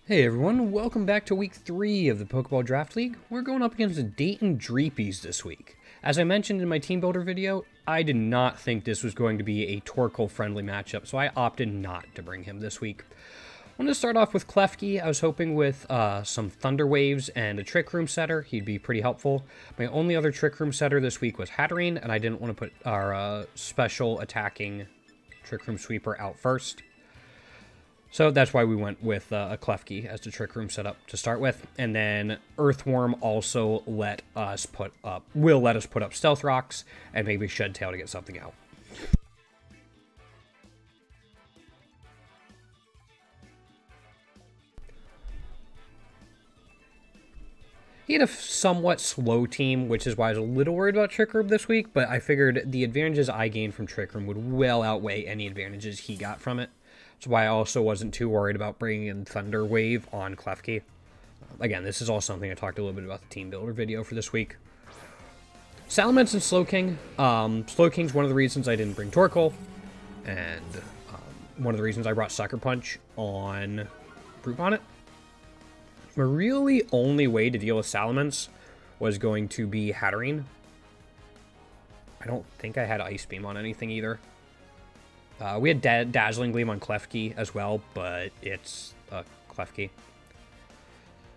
Hey everyone, welcome back to week 3 of the Pokeball Draft League. We're going up against the Dayton Dreepies this week. As I mentioned in my team builder video, I did not think this was going to be a Torkoal friendly matchup, so I opted not to bring him this week. I wanted to start off with Klefki. I was hoping with some Thunder Waves and a Trick Room setter, he'd be pretty helpful. My only other Trick Room setter this week was Hatterene, and I didn't want to put our special attacking Trick Room Sweeper out first. So that's why we went with a Klefki as the Trick Room setup to start with. And then Earthworm also will let us put up Stealth Rocks and maybe Shed Tail to get something out. He had a somewhat slow team, which is why I was a little worried about Trick Room this week, but I figured the advantages I gained from Trick Room would well outweigh any advantages he got from it. That's why I also wasn't too worried about bringing in Thunder Wave on Klefki. Again, this is all something I talked a little bit about the team builder video for this week. Salamence and Slowking. Slowking's one of the reasons I didn't bring Torkoal, and one of the reasons I brought Sucker Punch on Brute Bonnet. My really only way to deal with Salamence was going to be Hatterene. I don't think I had Ice Beam on anything either. We had Dazzling Gleam on Klefki as well, but it's Klefki.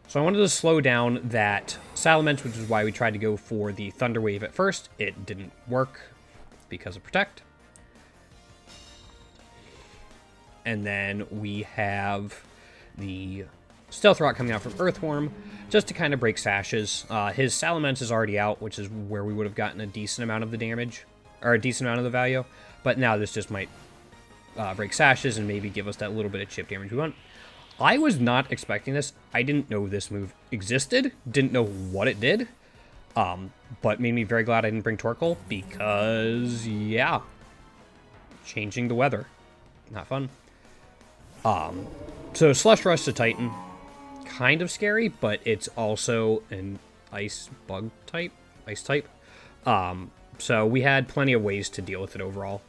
So I wanted to slow down that Salamence, which is why we tried to go for the Thunder Wave at first. It didn't work because of Protect. And then we have the Stealth Rock coming out from Earthworm, just to kind of break sashes. His Salamence is already out, which is where we would have gotten a decent amount of the damage, or a decent amount of the value. But now this just might break sashes and maybe give us that little bit of chip damage we want. I was not expecting this. I didn't know this move existed. Didn't know what it did. But made me very glad I didn't bring Torkoal because, yeah, changing the weather. Not fun. So Slush Rush to Titan. Kind of scary, but it's also an ice bug type. Ice type. So we had plenty of ways to deal with it overall.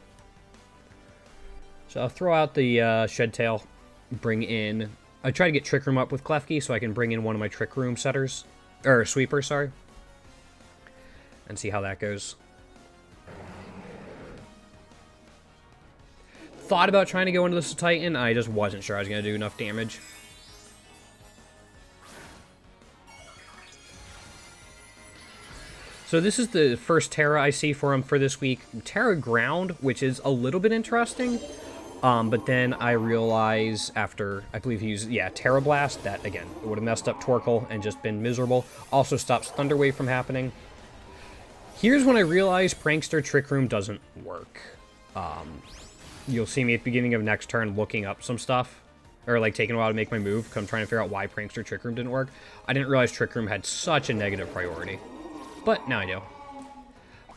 So I'll throw out the Shed Tail, bring in... I try to get Trick Room up with Klefki so I can bring in one of my Trick Room setters, or Sweepers, sorry, and see how that goes. Thought about trying to go into this Titan, I just wasn't sure I was going to do enough damage. So this is the first Terra I see for him for this week. Terra Ground, which is a little bit interesting. But then I realize after, I believe he used, yeah, Terra Blast, that, again, it would have messed up Torkoal and just been miserable. Also stops Thunder Wave from happening. Here's when I realize Prankster Trick Room doesn't work. You'll see me at the beginning of next turn looking up some stuff. Or, like, taking a while to make my move, because I'm trying to figure out why Prankster Trick Room didn't work. I didn't realize Trick Room had such a negative priority. But now I do.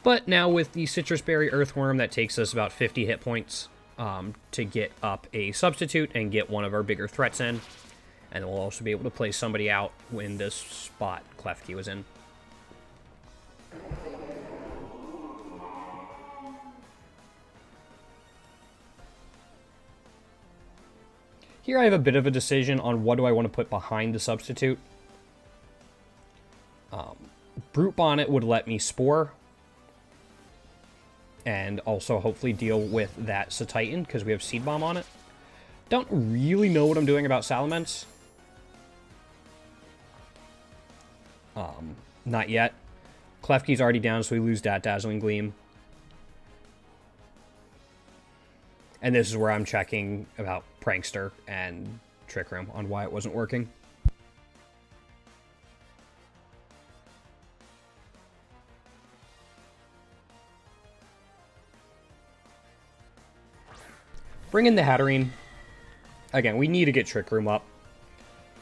But now with the Citrus Berry Earthworm, that takes us about 50 hit points to get up a substitute and get one of our bigger threats in. And we'll also be able to play somebody out in this spot Klefki was in. Here I have a bit of a decision on what do I want to put behind the substitute. Brute Bonnet would let me Spore. And also hopefully deal with that Titan because we have Seed Bomb on it. Don't really know what I'm doing about Salamence. Not yet. Klefki's already down, so we lose that Dazzling Gleam. And this is where I'm checking about Prankster and Trick Room on why it wasn't working. Bring in the Hatterene. Again, we need to get Trick Room up.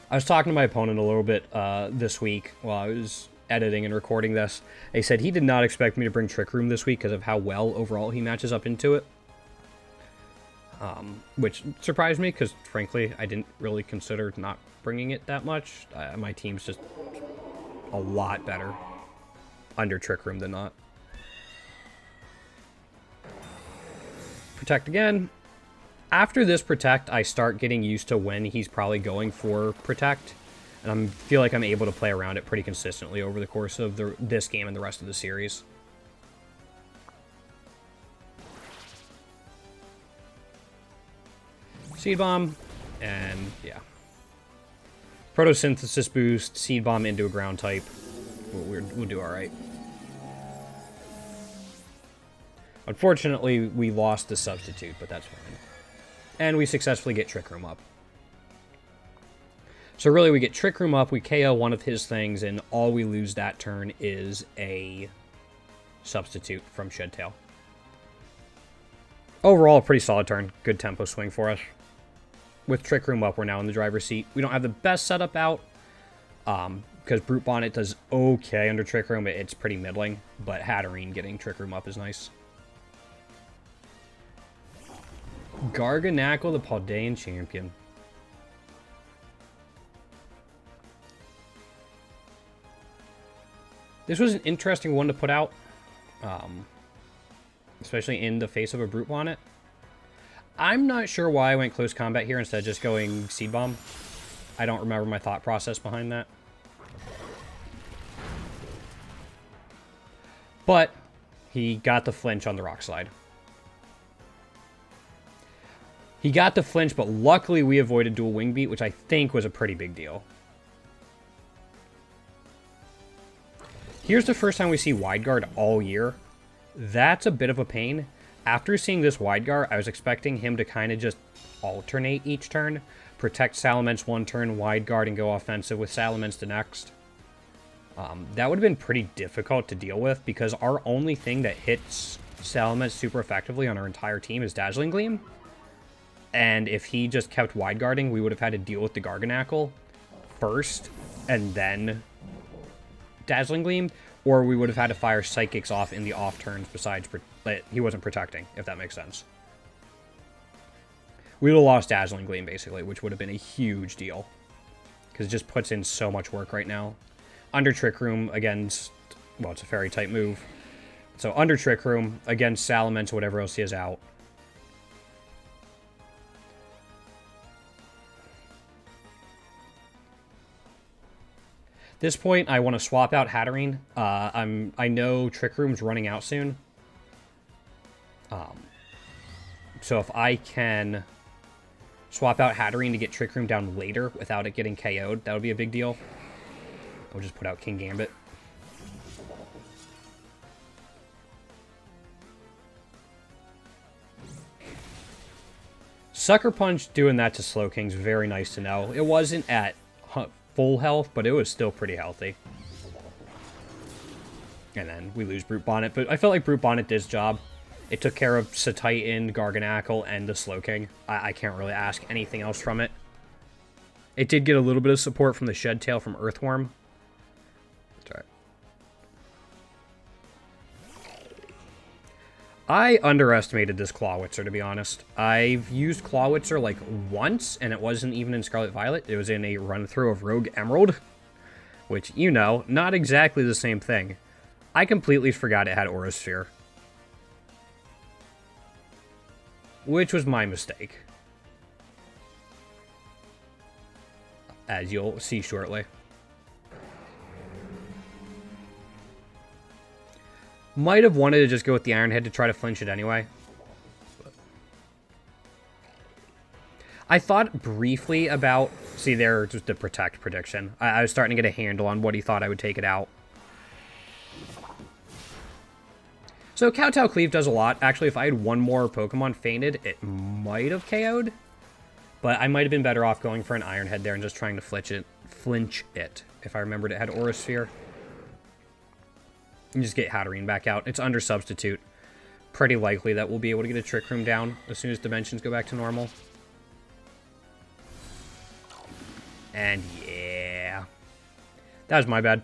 I was talking to my opponent a little bit this week while I was editing and recording this. He said he did not expect me to bring Trick Room this week because of how well overall he matches up into it. Which surprised me because, frankly, I didn't really consider not bringing it that much. My team's just a lot better under Trick Room than not. Protect again. After this Protect, I start getting used to when he's probably going for Protect. And I feel like I'm able to play around it pretty consistently over the course of this game and the rest of the series. Seed Bomb, and yeah. Photosynthesis boost, Seed Bomb into a ground type. We'll do alright. Unfortunately, we lost the substitute, but that's fine. And we successfully get Trick Room up. So really, we get Trick Room up, we KO one of his things, and all we lose that turn is a substitute from Shedtail. Overall, a pretty solid turn. Good tempo swing for us. With Trick Room up, we're now in the driver's seat. We don't have the best setup out, because Brute Bonnet does okay under Trick Room. It's pretty middling, but Hatterene getting Trick Room up is nice. Garganackle, the Paldean champion. This was an interesting one to put out, especially in the face of a Brute Bonnet. I'm not sure why I went Close Combat here instead of just going Seed Bomb. I don't remember my thought process behind that. But he got the flinch on the Rock Slide. He got the flinch, but luckily we avoided dual Wing Beat, which I think was a pretty big deal. Here's the first time we see Wide Guard all year. That's a bit of a pain. After seeing this Wide Guard, I was expecting him to kind of just alternate each turn. Protect Salamence one turn, Wide Guard, and go offensive with Salamence the next. That would have been pretty difficult to deal with because our only thing that hits Salamence super effectively on our entire team is Dazzling Gleam. And if he just kept Wide Guarding, we would have had to deal with the Garganackle first and then Dazzling Gleam, or we would have had to fire Psychics off in the off turns besides, but he wasn't protecting, if that makes sense. We would have lost Dazzling Gleam, basically, which would have been a huge deal. Because it just puts in so much work right now. Under Trick Room against, well, it's a fairy type move. So under Trick Room against Salamence, whatever else he has out. At this point, I want to swap out Hatterene. I know Trick Room's running out soon. So if I can swap out Hatterene to get Trick Room down later without it getting KO'd, that would be a big deal. I'll just put out King Gambit. Sucker Punch doing that to Slowking's very nice to know. It wasn't at full health, but it was still pretty healthy. And then we lose Brute Bonnet, but I felt like Brute Bonnet did its job. It took care of Satitan, Garganackle, and the Slowking. I can't really ask anything else from it. It did get a little bit of support from the Shedtail from Earthworm. That's right. I underestimated this Clawitzer, to be honest. I've used Clawitzer like once, and it wasn't even in Scarlet Violet. It was in a run-through of Rogue Emerald, which, you know, not exactly the same thing. I completely forgot it had Aura Sphere, which was my mistake, as you'll see shortly. Might have wanted to just go with the Iron Head to try to flinch it anyway. I thought briefly about... See, there, just the Protect prediction. I was starting to get a handle on what he thought I would take it out. So Kowtow Cleave does a lot. Actually, if I had one more Pokemon fainted, it might have KO'd. But I might have been better off going for an Iron Head there and just trying to flinch it. If I remembered it had Aura Sphere. And just get Hatterene back out. It's under Substitute. Pretty likely that we'll be able to get a Trick Room down as soon as Dimensions go back to normal. And yeah. That was my bad.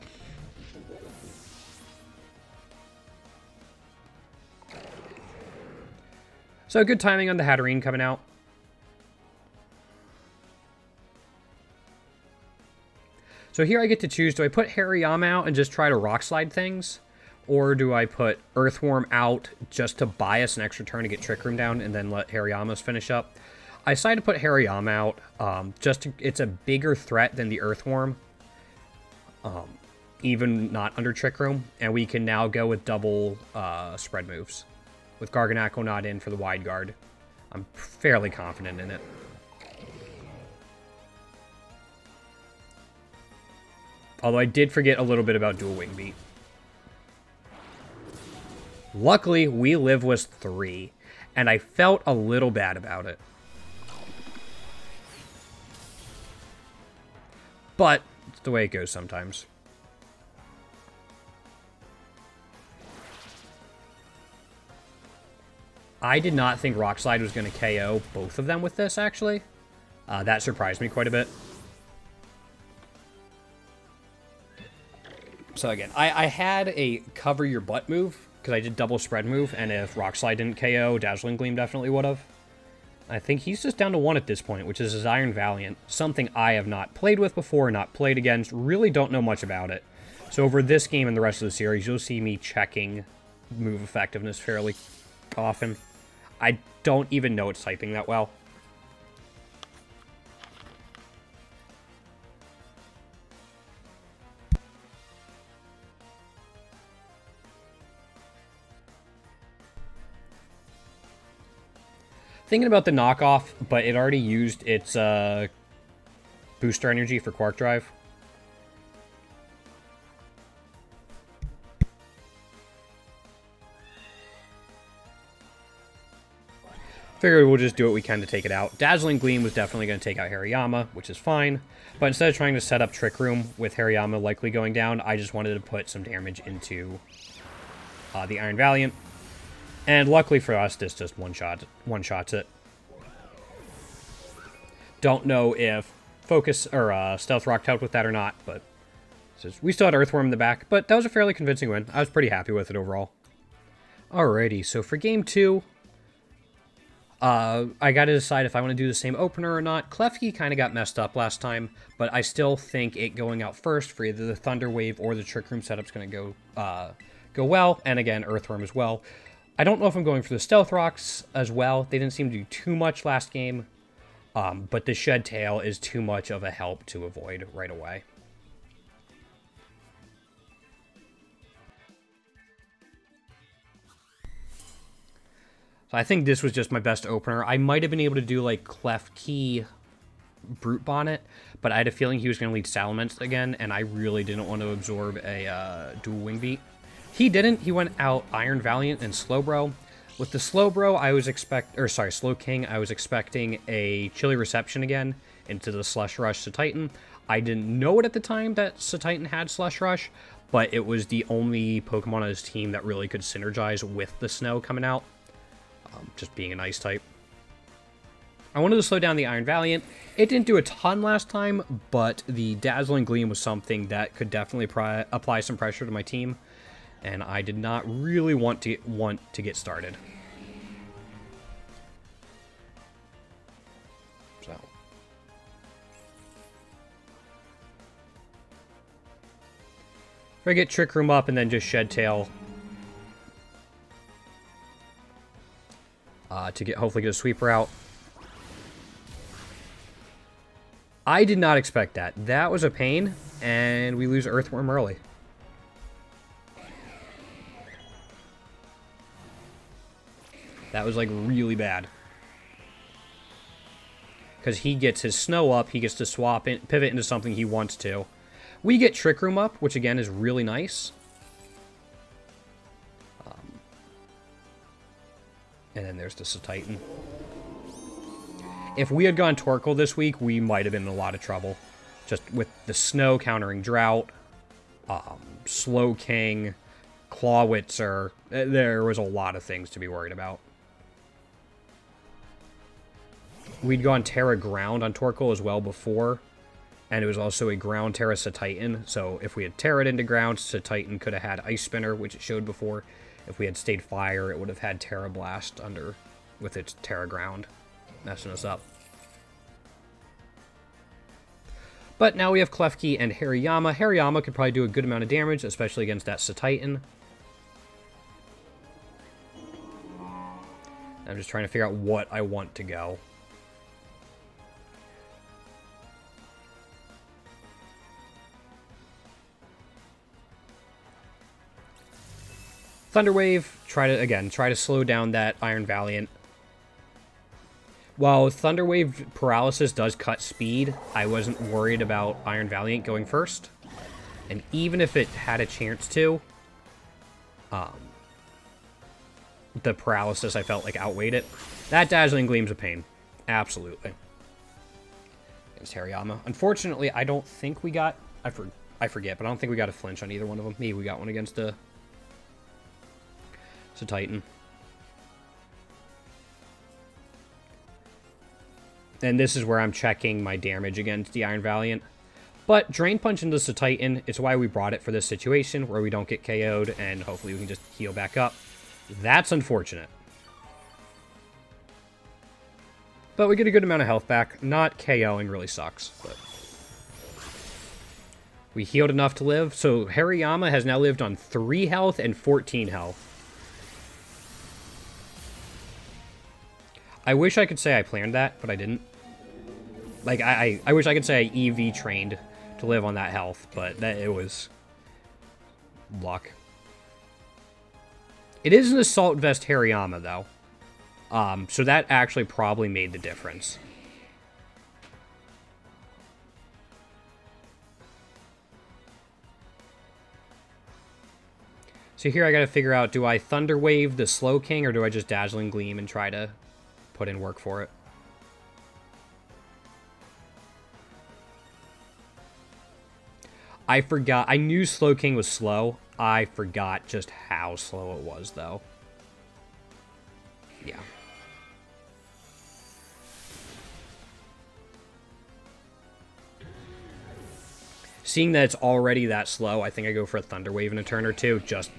So good timing on the Hatterene coming out. So here I get to choose, do I put Hariyama out and just try to Rock Slide things? Or do I put Earthworm out just to buy us an extra turn to get Trick Room down and then let Hariyama's finish up? I decided to put Hariyama out. It's a bigger threat than the Earthworm. Even not under Trick Room. And we can now go with double spread moves. With Garganacl not in for the wide guard. I'm fairly confident in it. Although I did forget a little bit about dual wing beat. Luckily, we live was 3, and I felt a little bad about it. But it's the way it goes sometimes. I did not think Rock Slide was going to KO both of them with this, actually. That surprised me quite a bit. So again, I had a cover your butt move, because I did double spread move, and if Rock Slide didn't KO, Dazzling Gleam definitely would have. I think he's just down to 1 at this point, which is his Iron Valiant, something I have not played with before, not played against, really don't know much about it. So over this game and the rest of the series, you'll see me checking move effectiveness fairly often. I don't even know it's typing that well. Thinking about the knockoff, but it already used its booster energy for Quark Drive. Figured we'll just do what we can to take it out. Dazzling Gleam was definitely going to take out Hariyama, which is fine. But instead of trying to set up Trick Room with Hariyama likely going down, I just wanted to put some damage into the Iron Valiant. And luckily for us, this just one-shots it. Don't know if Focus or Stealth Rock helped with that or not, but we still had Earthworm in the back. But that was a fairly convincing win. I was pretty happy with it overall. Alrighty, so for game 2, I got to decide if I want to do the same opener or not. Klefki kind of got messed up last time, but I still think it going out first for either the Thunder Wave or the Trick Room setup's going to go well, and again, Earthworm as well. I don't know if I'm going for the Stealth Rocks as well. They didn't seem to do too much last game, but the Shed Tail is too much of a help to avoid right away. So I think this was just my best opener. I might have been able to do like Klefki Brute Bonnet, but I had a feeling he was going to lead Salamence again, and I really didn't want to absorb a dual wing beat. He didn't. He went out Iron Valiant and Slowbro. With the Slowbro, Slow King, I was expecting a Chilly Reception again into the Slush Rush to Titan. I didn't know it at the time that Titan had Slush Rush, but it was the only Pokemon on his team that really could synergize with the Snow coming out, just being an Ice type. I wanted to slow down the Iron Valiant. It didn't do a ton last time, but the Dazzling Gleam was something that could definitely apply some pressure to my team. And I did not really want to get started. So. If I get Trick Room up and then just Shed Tail. To hopefully get a sweeper out. I did not expect that. That was a pain, and we lose Earthworm early. That was, like, really bad. Because he gets his Snow up, he gets to pivot into something he wants to. We get Trick Room up, which, again, is really nice. And then there's the Titan. If we had gone Torkoal this week, we might have been in a lot of trouble. Just with the Snow countering Drought, Slow King, Clawitzer, there was a lot of things to be worried about. We'd gone Terra Ground on Torkoal as well before, and it was also a Ground Terra Titan. So if we had Terra'd into Ground, Titan could have had Ice Spinner, which it showed before. If we had stayed Fire, it would have had Terra Blast with its Terra Ground, messing us up. But now we have Klefki and Hariyama. Hariyama could probably do a good amount of damage, especially against that Titan. I'm just trying to figure out what I want to go. Thunder Wave, try to slow down that Iron Valiant. While Thunder Wave Paralysis does cut speed, I wasn't worried about Iron Valiant going first. And even if it had a chance to, the Paralysis I felt like outweighed it. That Dazzling Gleam's a pain. Absolutely. Against Hariyama. Unfortunately, I don't think we got... I forget, but I don't think we got a flinch on either one of them. Maybe we got one against a Titan. And this is where I'm checking my damage against the Iron Valiant. But Drain Punch into the Titan, it's why we brought it for this situation, where we don't get KO'd, and hopefully we can just heal back up. That's unfortunate. But we get a good amount of health back. Not KOing really sucks, but... we healed enough to live. So Hariyama has now lived on 3 health and 14 health. I wish I could say I planned that, but I didn't. Like, I wish I could say I EV trained to live on that health, but it was luck. It is an Assault Vest Hariyama, though. So that actually probably made the difference. So here I gotta figure out, do I Thunder Wave the Slow King, or do I just Dazzling Gleam and try to put in work for it? I forgot. I knew Slow King was slow. I forgot just how slow it was, though. Yeah. Seeing that it's already that slow, I think I go for a Thunder Wave in a turn or two, just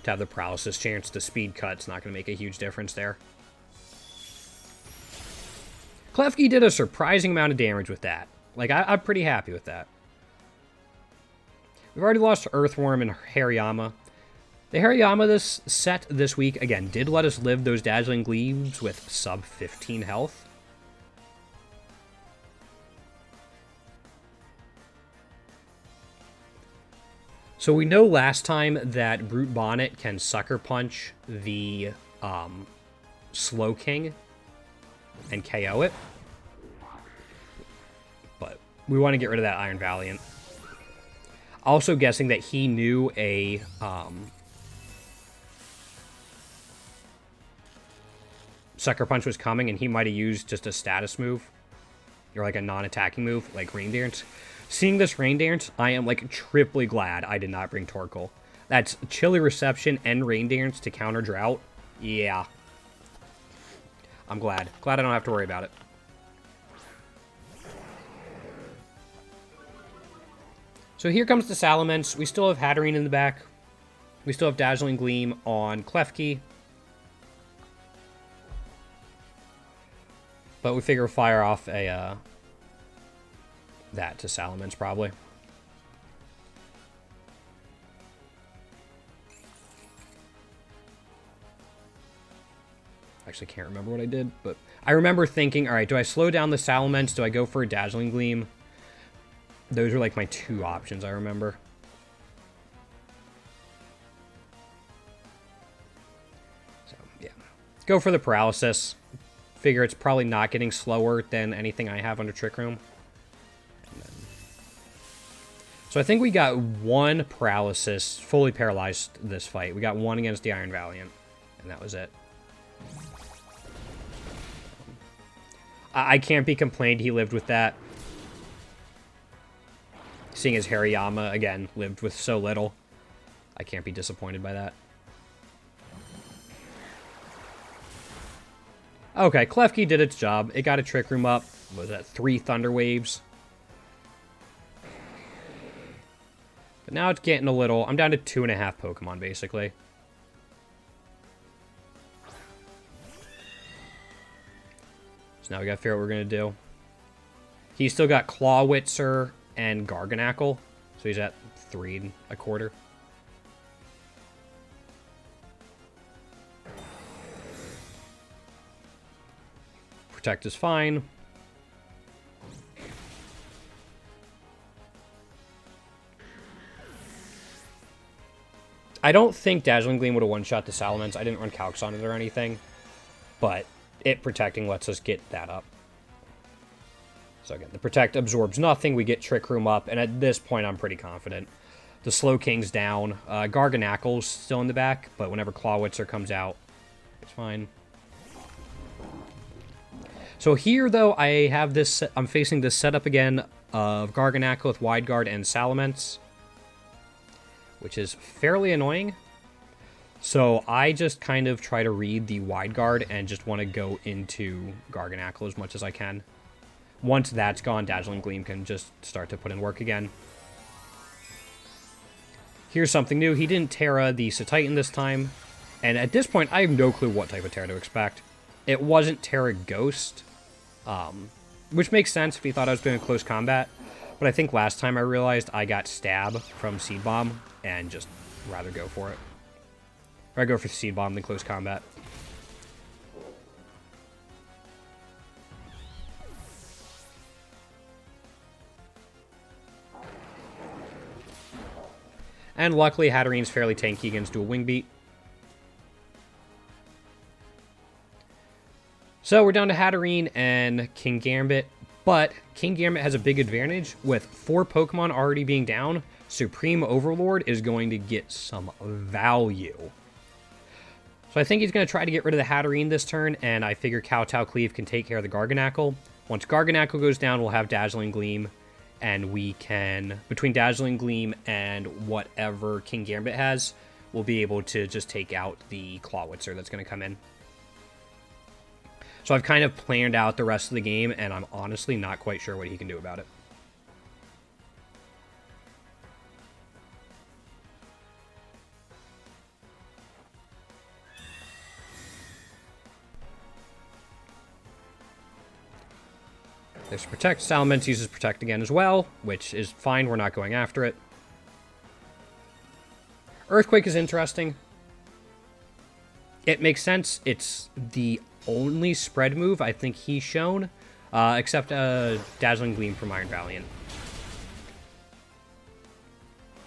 to have the Paralysis chance. The speed cut's not going to make a huge difference there. Klefki did a surprising amount of damage with that. Like, I'm pretty happy with that. We've already lost Earthworm and Hariyama. The Hariyama this week, again, did let us live those Dazzling Gleams with sub 15 health. So we know last time that Brute Bonnet can Sucker Punch the Slow King and KO it. But we want to get rid of that Iron Valiant. Also guessing that he knew a Sucker Punch was coming, and he might have used just a status move. Or like a non-attacking move, like Rain Dance. Seeing this Rain Dance, I am like triply glad I did not bring Torkoal. That's Chilly Reception and Rain Dance to counter Drought. Yeah. I'm glad. Glad I don't have to worry about it. So here comes the Salamence. We still have Hatterene in the back. We still have Dazzling Gleam on Klefki. But we figure we'll fire off a that to Salamence probably. Actually can't remember what I did, but I remember thinking, alright, do I slow down the Salamence? Do I go for a Dazzling Gleam? Those are like my two options, I remember. So, yeah. Go for the Paralysis. Figure it's probably not getting slower than anything I have under Trick Room. So I think we got one Paralysis, fully paralyzed this fight. We got one against the Iron Valiant, and that was it. I can't be complained he lived with that. Seeing as Hariyama, again, lived with so little, I can't be disappointed by that. Okay, Klefki did its job. It got a Trick Room up. Was that 3 Thunder Waves? But now it's getting a little... I'm down to 2.5 Pokemon, basically. So now we gotta figure out what we're gonna do. He's still got Clawitzer and Garganackle, so he's at 3 1/4. Protect is fine. I don't think Dazzling Gleam would have one-shot the Salamence. I didn't run calcs on it or anything, but it protecting lets us get that up. So again, the Protect absorbs nothing. We get Trick Room up, and at this point, I'm pretty confident. The Slow King's down. Garganacle's still in the back, but whenever Clawitzer comes out, it's fine. So here, though, I have this. I'm facing this setup again of Garganacle with Wide Guard and Salamence, which is fairly annoying. So I just kind of try to read the Wide Guard and just want to go into Garganacle as much as I can. Once that's gone, Dazzling Gleam can just start to put in work again. Here's something new. He didn't Terra the Titan this time. And at this point, I have no clue what type of Terra to expect. It wasn't Terra Ghost, which makes sense if he thought I was doing close combat. But I think last time I realized I got Stab from Seed Bomb and just rather go for it. Or I go for Seed Bomb than close combat. And luckily, Hatterene's fairly tanky against Dual Wing Beat. So we're down to Hatterene and King Gambit, but King Gambit has a big advantage. With 4 Pokemon already being down, Supreme Overlord is going to get some value. So I think he's going to try to get rid of the Hatterene this turn, and I figure Kowtow Cleave can take care of the Garganacle. Once Garganacle goes down, we'll have Dazzling Gleam, and we can, between Dazzling Gleam and whatever King Gambit has, we'll be able to just take out the Clawitzer that's going to come in. So I've kind of planned out the rest of the game, and I'm honestly not quite sure what he can do about it. There's Protect. Salamence uses Protect again as well, which is fine. We're not going after it. Earthquake is interesting. It makes sense. It's the only spread move I think he's shown, except Dazzling Gleam from Iron Valiant.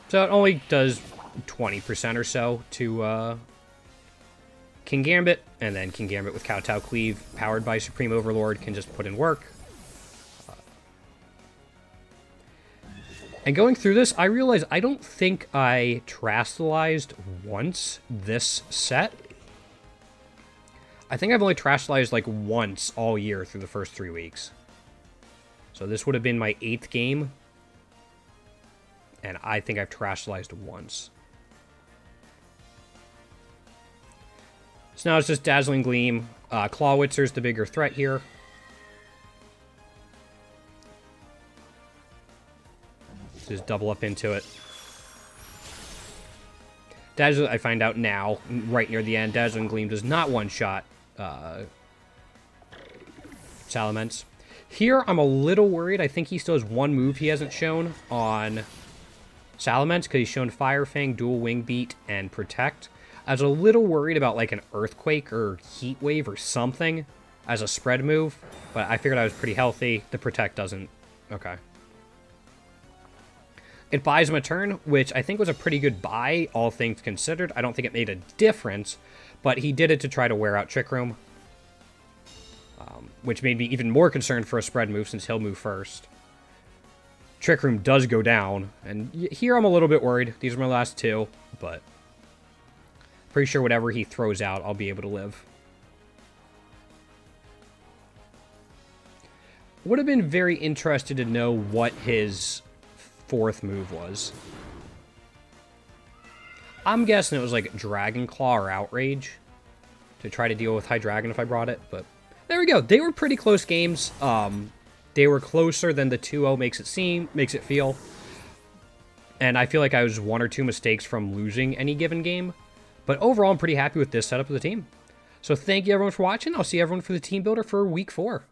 So it only does 20% or so to King Gambit, and then King Gambit with Kowtow Cleave, powered by Supreme Overlord, can just put in work. And going through this, I realized I don't think I Terastallized once this set. I think I've only Terastallized like once all year through the first 3 weeks. So this would have been my 8th game. And I think I've Terastallized once. So now it's just Dazzling Gleam. Clawitzer's the bigger threat here. Just double up into it. I find out now, right near the end, Dazzling Gleam does not one-shot Salamence. Here, I'm a little worried. I think he still has one move he hasn't shown on Salamence, because he's shown Fire Fang, Dual Wing Beat, and Protect. I was a little worried about like an Earthquake or Heat Wave or something as a spread move, but I figured I was pretty healthy. The Protect doesn't. Okay. It buys him a turn, which I think was a pretty good buy, all things considered. I don't think it made a difference, but he did it to try to wear out Trick Room, which made me even more concerned for a spread move since he'll move first. Trick Room does go down, and here I'm a little bit worried. These are my last 2, but pretty sure whatever he throws out, I'll be able to live. Would have been very interested to know what his 4th move was. I'm guessing it was like Dragon Claw or Outrage to try to deal with High Dragon if I brought it, but there we go. They were pretty close games. They were closer than the 2-0 makes it feel. And I feel like I was 1 or 2 mistakes from losing any given game. But overall, I'm pretty happy with this setup of the team. So thank you everyone for watching. I'll see everyone for the team builder for week 4.